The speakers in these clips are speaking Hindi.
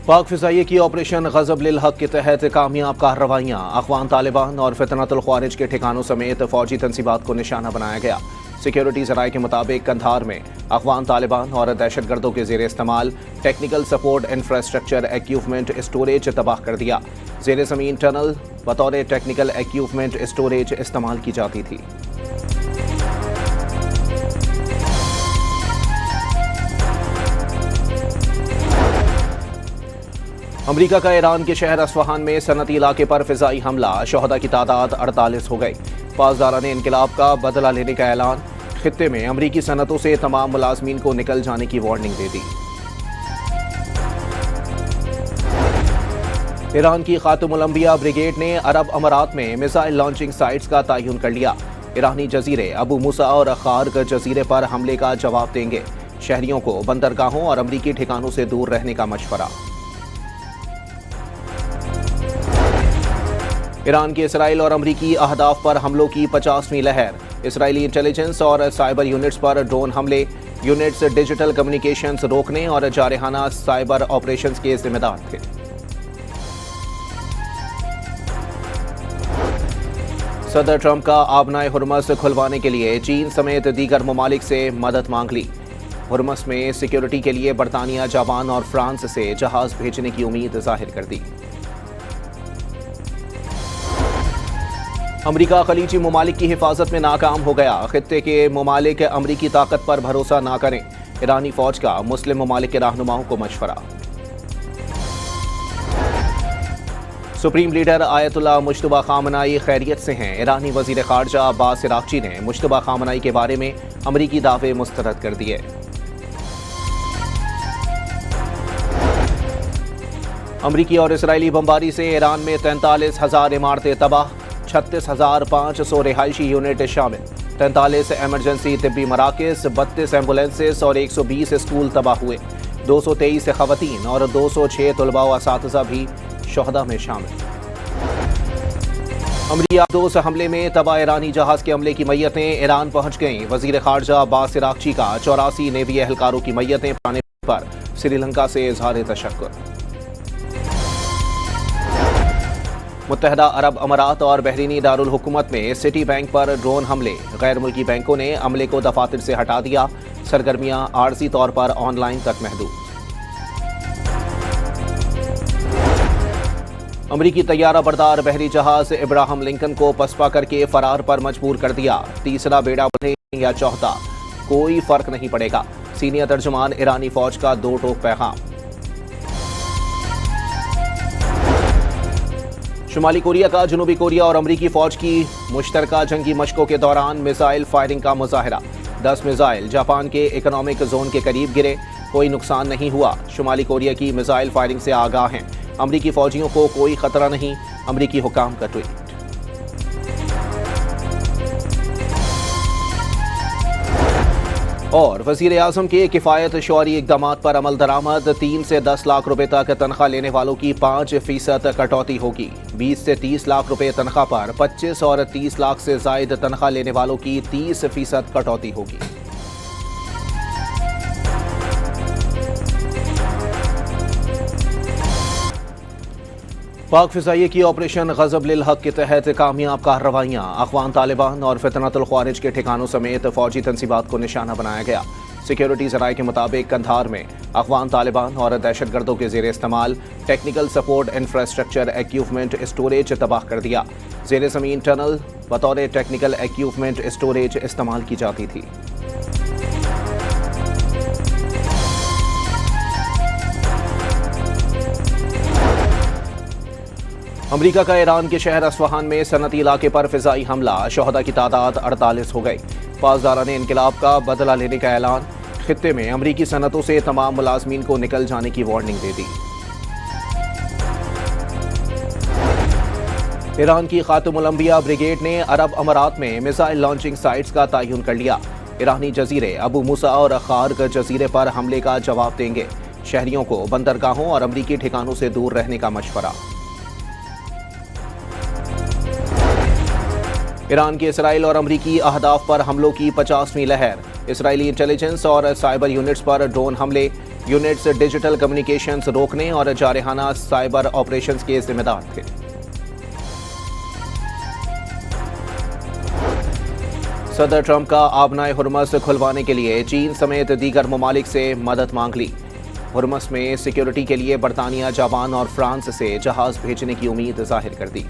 पाक फिजाइये की ऑपरेशन गज़ब लिल हक के तहत कामयाब कार्रवाइयाँ, अफ़गान तालिबान और फितनतुल ख्वारिज के ठिकानों समेत फौजी तंसीबात को निशाना बनाया गया। सिक्योरिटी ज़राए के मुताबिक कंधार में अफ़गान तालिबान और दहशतगर्दों के ज़ेर इस्तेमाल technical support infrastructure equipment storage तबाह कर दिया। ज़ेर ज़मीन टनल बतौर टेक्निकल एक्यूपमेंट स्टोरेज इस्तेमाल की जाती थी। अमरीका का ईरान के शहर अस्फहान में सनती इलाके पर फिजाई हमला, शोहदा की तादाद 48 हो गई। पासदाराने इनकलाब का बदला लेने का ऐलान, खित्ते में अमरीकी सनतों से तमाम मुलाजमीन को निकल जाने की वार्निंग दे दी। ईरान की खातुमुल अंबिया ब्रिगेड ने अरब अमारात में मिसाइल लॉन्चिंग साइट्स का तयन कर लिया। ईरानी जजीरे अबू मूसा और खार्ग जजीरे पर हमले का जवाब देंगे। शहरियों को बंदरगाहों और अमरीकी ठिकानों से दूर रहने का मशवरा। ईरान के इसराइल और अमरीकी अहदाफ पर हमलों की 50वीं लहर, इसराइली इंटेलिजेंस और साइबर यूनिट्स पर ड्रोन हमले, यूनिट्स डिजिटल कम्युनिकेशंस रोकने और जारहाना साइबर ऑपरेशंस के जिम्मेदार थे। सदर ट्रंप का आबनाए हुर्मस खुलवाने के लिए चीन समेत दीगर ममालिक से मदद मांग ली। हुर्मस में सिक्योरिटी के लिए बरतानिया, जापान और फ्रांस से जहाज भेजने की उम्मीद जाहिर कर दी। अमरीका खलीजी ममालिक की हिफाजत में नाकाम हो गया, खित्ते के ममालिक अमरीकी ताकत पर भरोसा ना करें। ईरानी फौज का मुस्लिम ममालिक के रहनुमाओं को मशवरा। Supreme leader Ayatollah Mojtaba Khamenei खैरियत से हैं। ईरानी वजीर खारजा अब्बास इराक्ची ने मुज्तबा खामनाई के बारे में अमरीकी दावे मुस्तरद कर दिए। अमरीकी और इसराइली बमबारी से ईरान में 43,000 इमारतें तबाह, 36,500 रिहायशी यूनिट शामिल, 43 एमरजेंसी तिब्बी मराकज़, 32 एम्बुलेंसेस और 120 स्कूल तबाह हुए। 223 खवातीन और 206 तलबा व असातिज़ा भी शोहदा में शामिल। अमरीकी दोस्त हमले में तबाह ईरानी जहाज के हमले की मैयतें ईरान पहुंच गईं। वजीर खारजा अब्बास इराक्ची का 84 नेवी एहलकारों की मैयतें पाने पर श्रीलंका से इजहार तशक्कुर। मुत्तहदा अरब अमारात और बहरीनी दारुल हुकूमत में सिटी बैंक पर ड्रोन हमले, गैर मुल्की बैंकों ने अमले को दफातर से हटा दिया। सरगर्मियां आर्जी तौर पर ऑनलाइन तक महदूद। अमरीकी तैयारा बरदार बहरी जहाज इब्राहिम लिंकन को पसपा करके फरार पर मजबूर कर दिया। तीसरा बेड़ा बढ़े या चौथा, कोई फर्क नहीं पड़ेगा। सीनियर तर्जुमान ईरानी फौज का दो टोक पैगाम। शुमाली कोरिया का जनूबी कोरिया और अमरीकी फौज की मुश्तरका जंगी मशकों के दौरान मिसाइल फायरिंग का मुजाहरा। 10 मिसाइल जापान के इकोनॉमिक जोन के करीब गिरे, कोई नुकसान नहीं हुआ। शुमाली कोरिया की मिसाइल फायरिंग से आगाह हैं। अमरीकी फौजियों को कोई खतरा नहीं, अमरीकी हुकाम का ट्वीट। और वजीर आजम के किफ़ायत शौरी इक़दामात पर अमल दरामद, 3 से 10 लाख रुपए तक तनख्वाह लेने वालों की 5% कटौती होगी। 20 से 30 लाख रुपए तनख्वाह पर 25 और 30 लाख से जायद तनख्वाह लेने वालों की 30% कटौती होगी। पाक फिजाइये की ऑपरेशन गज़ब लिल हक के तहत कामयाब कार्रवाइयाँ, अफ़गान तालिबान और फितनतुल ख्वारिज के ठिकानों समेत फौजी तंसीबात को निशाना बनाया गया। सिक्योरिटी ज़राए के मुताबिक कंधार में अफ़गान तालिबान और दहशतगर्दों के ज़ेर इस्तेमाल technical support infrastructure equipment storage तबाह कर दिया। ज़ेर ज़मीन टनल बतौर टेक्निकल एक्यूपमेंट स्टोरेज इस्तेमाल की जाती थी। अमरीका का ईरान के शहर अस्फहान में सनती इलाके पर फिजाई हमला, शोहदा की तादाद 48 हो गई। पासदाराने इनकलाब का बदला लेने का ऐलान, खित्ते में अमरीकी सनतों से तमाम मुलाजमीन को निकल जाने की वार्निंग दे दी। ईरान की खातुमुल अंबिया ब्रिगेड ने अरब अमारात में मिसाइल लॉन्चिंग साइट्स का तयन कर लिया। ईरानी जजीरे अबू मूसा और खार्ग जजीरे पर हमले का जवाब देंगे। शहरियों को बंदरगाहों और अमरीकी ठिकानों से दूर रहने का मशवरा। ईरान के इसराइल और अमरीकी अहदाफ पर हमलों की 50वीं लहर, इसराइली इंटेलिजेंस और साइबर यूनिट्स पर ड्रोन हमले, यूनिट्स डिजिटल कम्युनिकेशंस रोकने और जारहाना साइबर ऑपरेशंस के जिम्मेदार थे। सदर ट्रंप का आबनाए हुर्मस खुलवाने के लिए चीन समेत दीगर ममालिक से मदद मांग ली। हुर्मस में सिक्योरिटी के लिए बरतानिया, जापान और फ्रांस से जहाज भेजने की उम्मीद जाहिर कर दी।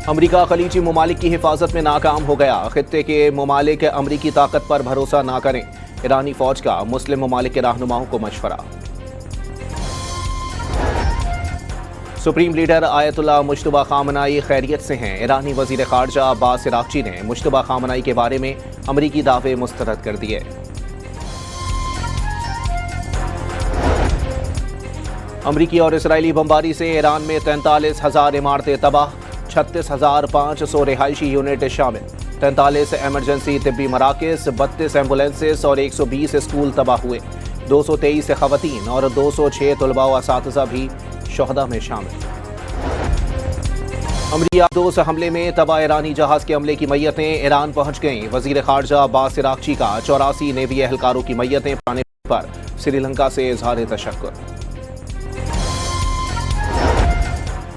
अमरीका खलीजी ममालिक की हिफाजत में नाकाम हो गया। खित्ते के ममालिक अमरीकी ताकत पर भरोसा ना करें। ईरानी फौज का मुस्लिम ममालिक के रहनुमाओं को मशवरा। सुप्रीम लीडर आयतुल्लाह मुश्तबा खामनाई खैरियत से हैं। ईरानी वजीर खारजा अब्बास इराक्ची ने मुश्तबा खामनाई के बारे में अमरीकी दावे मुस्तरद कर दिए। अमरीकी और इसराइली बमबारी से ईरान में 43,000 इमारतें तबाह, 36,500 रिहायशी यूनिट शामिल, 43 एमरजेंसी तिब्बी मराकज़, 32 एम्बुलेंसेस और 120 स्कूल तबाह हुए। 223 खवातीन और 206 तलबा व असातिज़ा भी शोहदा में शामिल। अमरीकी दोस्त हमले में तबाह ईरानी जहाज के हमले की मैयतें ईरान पहुंच गईं। वजीर खारजा अब्बास इराक्ची का 84 नेवी एहलकारों की मैयतें पाने पर श्रीलंका से इजहार तशक्कुर।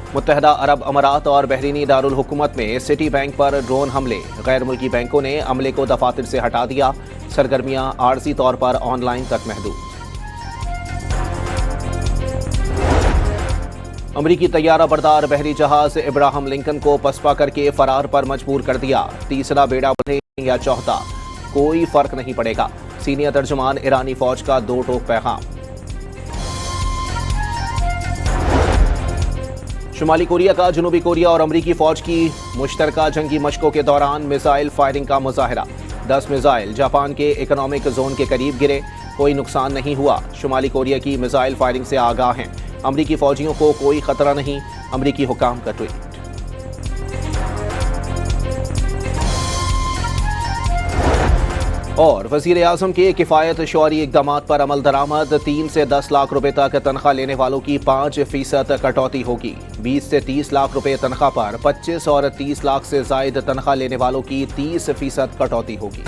मुत्तहदा अरब अमारात और बहरीनी दारुल हुकूमत में सिटी बैंक पर ड्रोन हमले। गैर मुल्की बैंकों ने अमले को दफातर से हटा दिया। सरगर्मियां आर्जी तौर पर ऑनलाइन तक महदूद। अमरीकी तैयारा बरदार बहरी जहाज इब्राहिम लिंकन को पसपा करके फरार पर मजबूर कर दिया। तीसरा बेड़ा बढ़े या चौथा, कोई फर्क नहीं पड़ेगा। सीनियर तर्जुमान ईरानी फौज का दो टोक पैगाम। शुमाली कोरिया का जनूबी कोरिया और अमरीकी फौज की मुश्तरका जंगी मशकों के दौरान मिसाइल फायरिंग का मुजाहरा। 10 मिसाइल जापान के इकोनॉमिक जोन के करीब गिरे, कोई नुकसान नहीं हुआ। शुमाली कोरिया की मिसाइल फायरिंग से आगाह हैं। अमरीकी फौजियों को कोई खतरा नहीं, अमरीकी हुकाम का ट्वीट। और वजीर आजम के किफ़ायत शौरी इक़दाम पर अमल दरामद। 3 से 10 लाख रुपए तक तनख्वाह लेने वालों की 5% कटौती होगी। 20 से 30 लाख रुपए तनख्वाह पर 25 और 30 लाख से जायद तनख्वाह लेने वालों की 30% कटौती होगी।